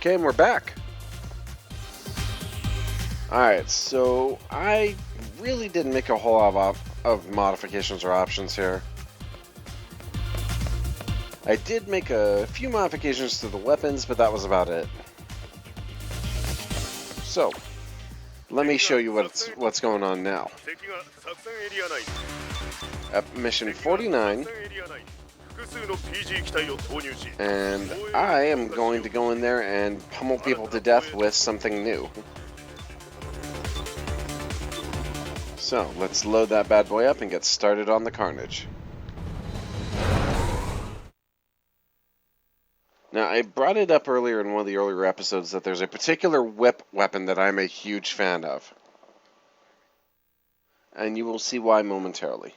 Okay, and we're back. Alright, so I really didn't make a whole lot of modifications or options here. I did make a few modifications to the weapons, but that was about it. So, let me show you what's going on now. At mission 49, and I am going to go in there and pummel people to death with something new. So, let's load that bad boy up and get started on the carnage. Now, I brought it up earlier in one of the earlier episodes that there's a particular whip weapon that I'm a huge fan of. And you will see why momentarily.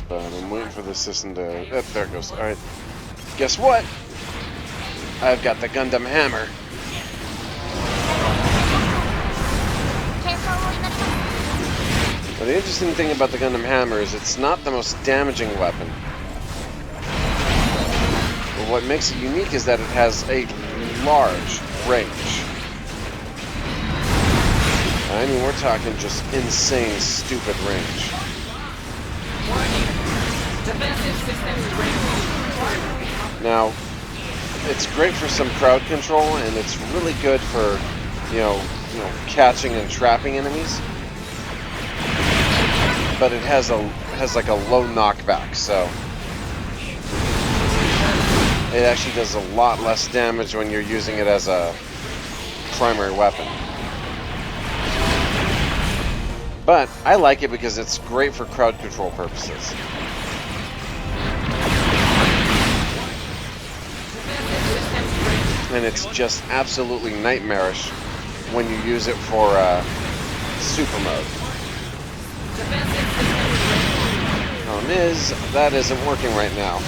But I'm waiting for the system to... there it goes. Alright. Guess what? I've got the Gundam hammer. Well, the interesting thing about the Gundam hammer is it's not the most damaging weapon. But what makes it unique is that it has a large range. I mean, we're talking just insane, stupid range. Now, it's great for some crowd control, and it's really good for, you know, catching and trapping enemies. But it has like a low knockback, so it actually does a lot less damage when you're using it as a primary weapon. But I like it because it's great for crowd control purposes. And it's just absolutely nightmarish when you use it for super mode. Problem is, that isn't working right now.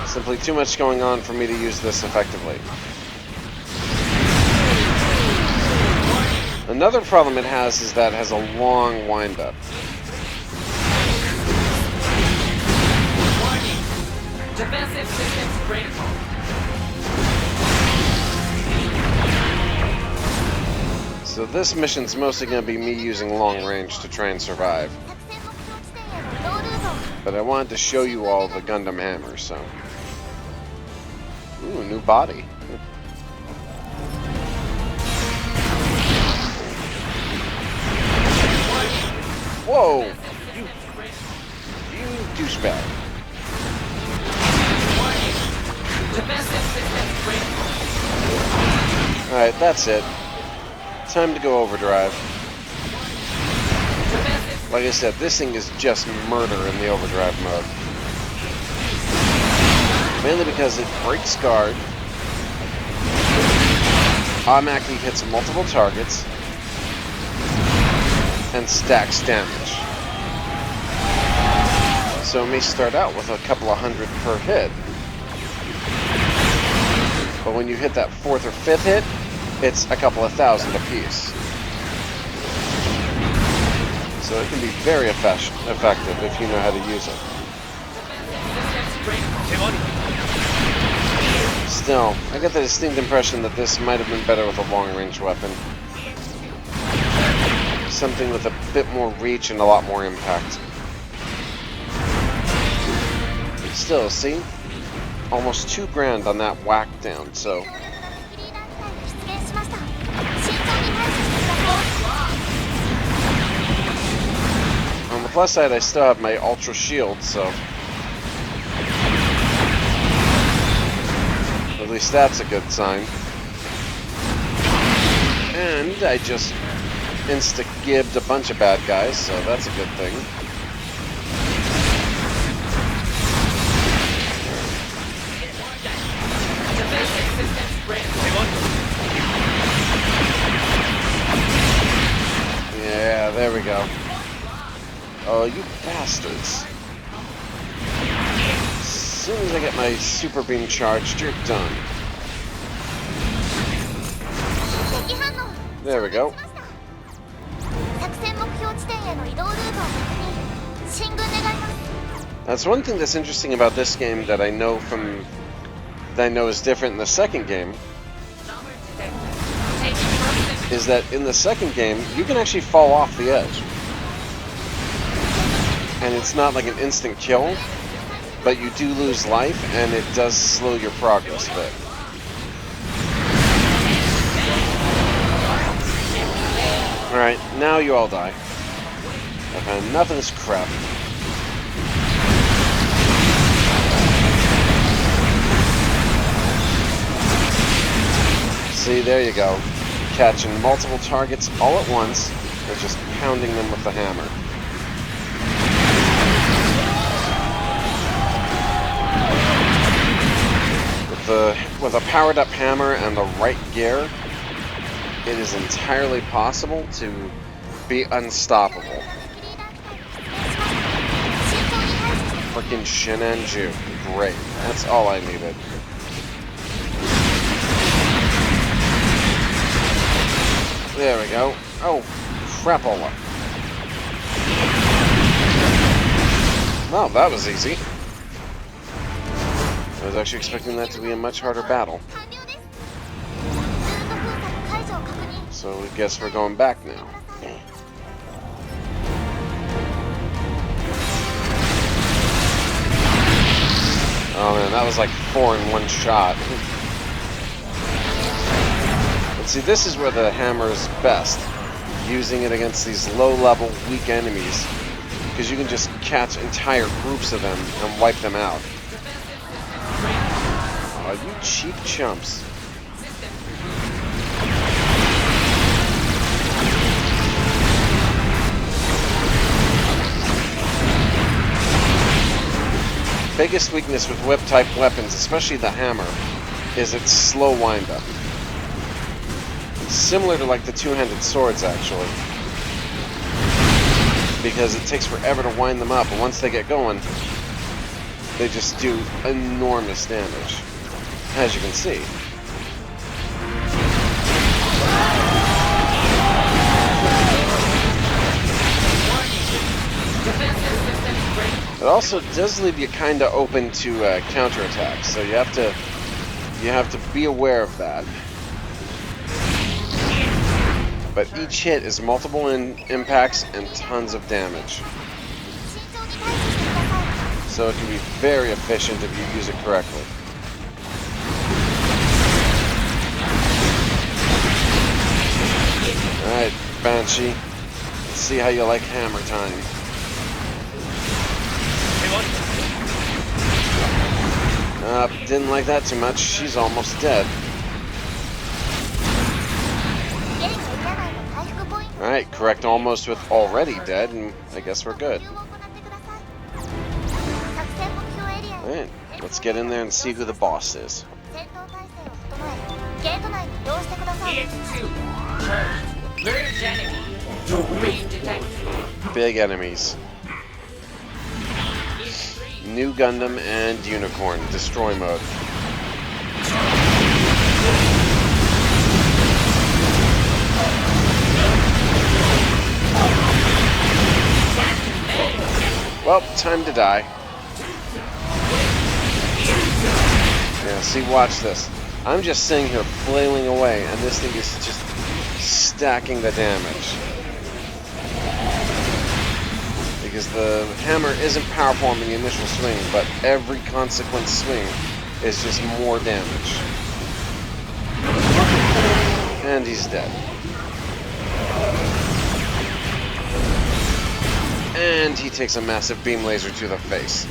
Simply too much going on for me to use this effectively. Another problem it has is that it has a long wind-up. Defensive systems critical. So this mission's mostly going to be me using long range to try and survive. But I wanted to show you all the Gundam hammer, so... Ooh, new body. Whoa! You douchebag. Alright, that's it. Time to go overdrive. Like I said, this thing is just murder in the overdrive mode. Mainly because it breaks guard, automatically hits multiple targets, and stacks damage. So it may start out with a couple of hundred per hit, but when you hit that 4th or 5th hit, it's a couple of thousand apiece. So it can be very effective if you know how to use it. Still, I get the distinct impression that this might have been better with a long-range weapon. Something with a bit more reach and a lot more impact. Still, see? Almost $2,000 on that whack down, so... On the plus side, I still have my Ultra Shield, so... At least that's a good sign. And I just insta-gibbed a bunch of bad guys, so that's a good thing. Yeah, there we go. Oh, you bastards. As soon as I get my super beam charged, you're done. There we go. That's one thing that's interesting about this game that I know is different in the second game, is that in the second game, you can actually fall off the edge. And it's not like an instant kill, but you do lose life, and it does slow your progress a bit. Alright, now you all die. I've had enough of this crap. See, there you go. Catching multiple targets all at once, and just pounding them with the hammer. With a powered up hammer and the right gear, it is entirely possible to be unstoppable. Frickin' Shinanju. Great. That's all I needed. There we go. Oh, crapola. Well, that was easy. I was actually expecting that to be a much harder battle. So I guess we're going back now. Oh man, that was like 4 in one shot. But see, this is where the hammer is best. Using it against these low-level, weak enemies. Because you can just catch entire groups of them and wipe them out. Oh, you cheap chumps. Biggest weakness with whip-type weapons, especially the hammer, is its slow wind-up. Similar to like the two-handed swords, actually. Because it takes forever to wind them up, and once they get going, they just do enormous damage, as you can see. It also does leave you kind of open to counterattacks, so you have to be aware of that. But each hit is multiple impacts and tons of damage, so it can be very efficient if you use it correctly. All right, Banshee, let's see how you like hammer time. Didn't like that too much. She's almost dead. Alright, correct almost with already dead, and I guess we're good. Alright, let's get in there and see who the boss is. Big enemies. New Gundam and Unicorn. Destroy mode. Well, time to die. Yeah, see, watch this. I'm just sitting here flailing away, and this thing is just stacking the damage. Because the hammer isn't powerful on the initial swing, but every consequent swing is just more damage. And he's dead. And he takes a massive beam laser to the face.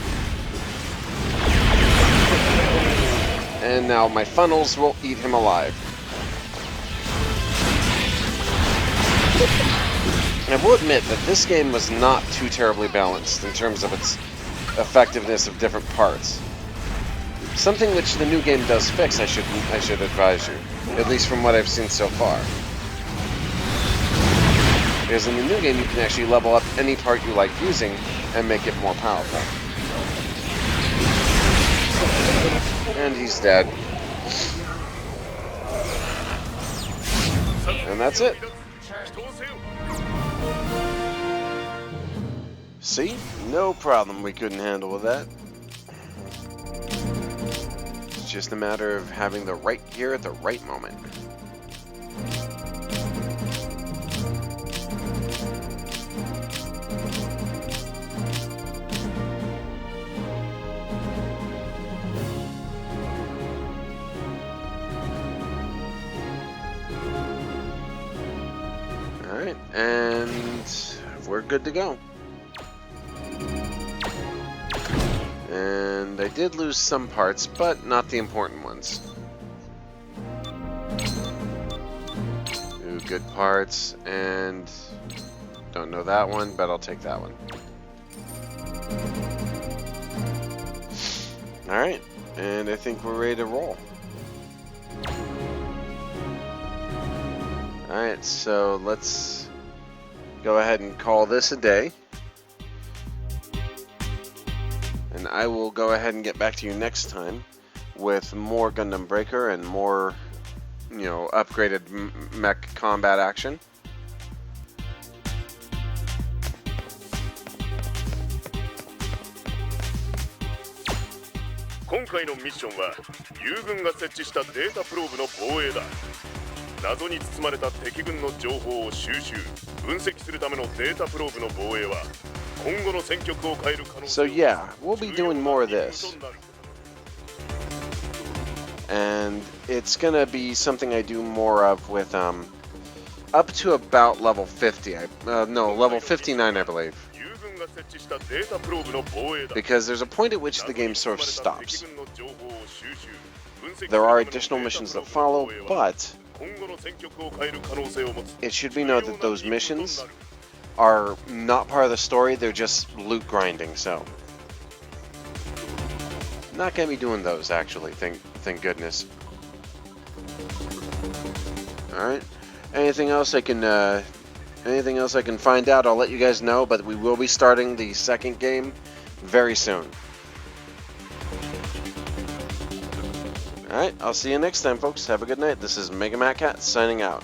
And now my funnels will eat him alive. I will admit that this game was not too terribly balanced in terms of its effectiveness of different parts. Something which the new game does fix, I should advise you, at least from what I've seen so far. Because in the new game you can actually level up any part you like using and make it more powerful. And he's dead. And that's it. See? No problem we couldn't handle with that. It's just a matter of having the right gear at the right moment. Alright, and we're good to go. And I did lose some parts, but not the important ones. Ooh, good parts, and don't know that one, but I'll take that one. Alright, and I think we're ready to roll. Alright, so let's go ahead and call this a day. And I will go ahead and get back to you next time with more Gundam Breaker and more, you know, upgraded mech combat action. 今回のミッションは友軍が設置したデータプローブの防衛だ。謎に包まれた敵軍の情報を収集、分析するためのデータプローブの防衛は今後の戦局を変える可能性。 So yeah, we'll be doing more of this. And it's gonna be something I do more of with up to about level 50. No, level 59 I believe. Because there's a point at which the game sort of stops. There are additional missions that follow, but it should be noted that those missions are not part of the story, they're just loot grinding, so not gonna be doing those actually, thank goodness. Alright. Anything else I can find out, I'll let you guys know, but we will be starting the second game very soon. Alright, I'll see you next time, folks. Have a good night. This is Mega Matt Cat signing out.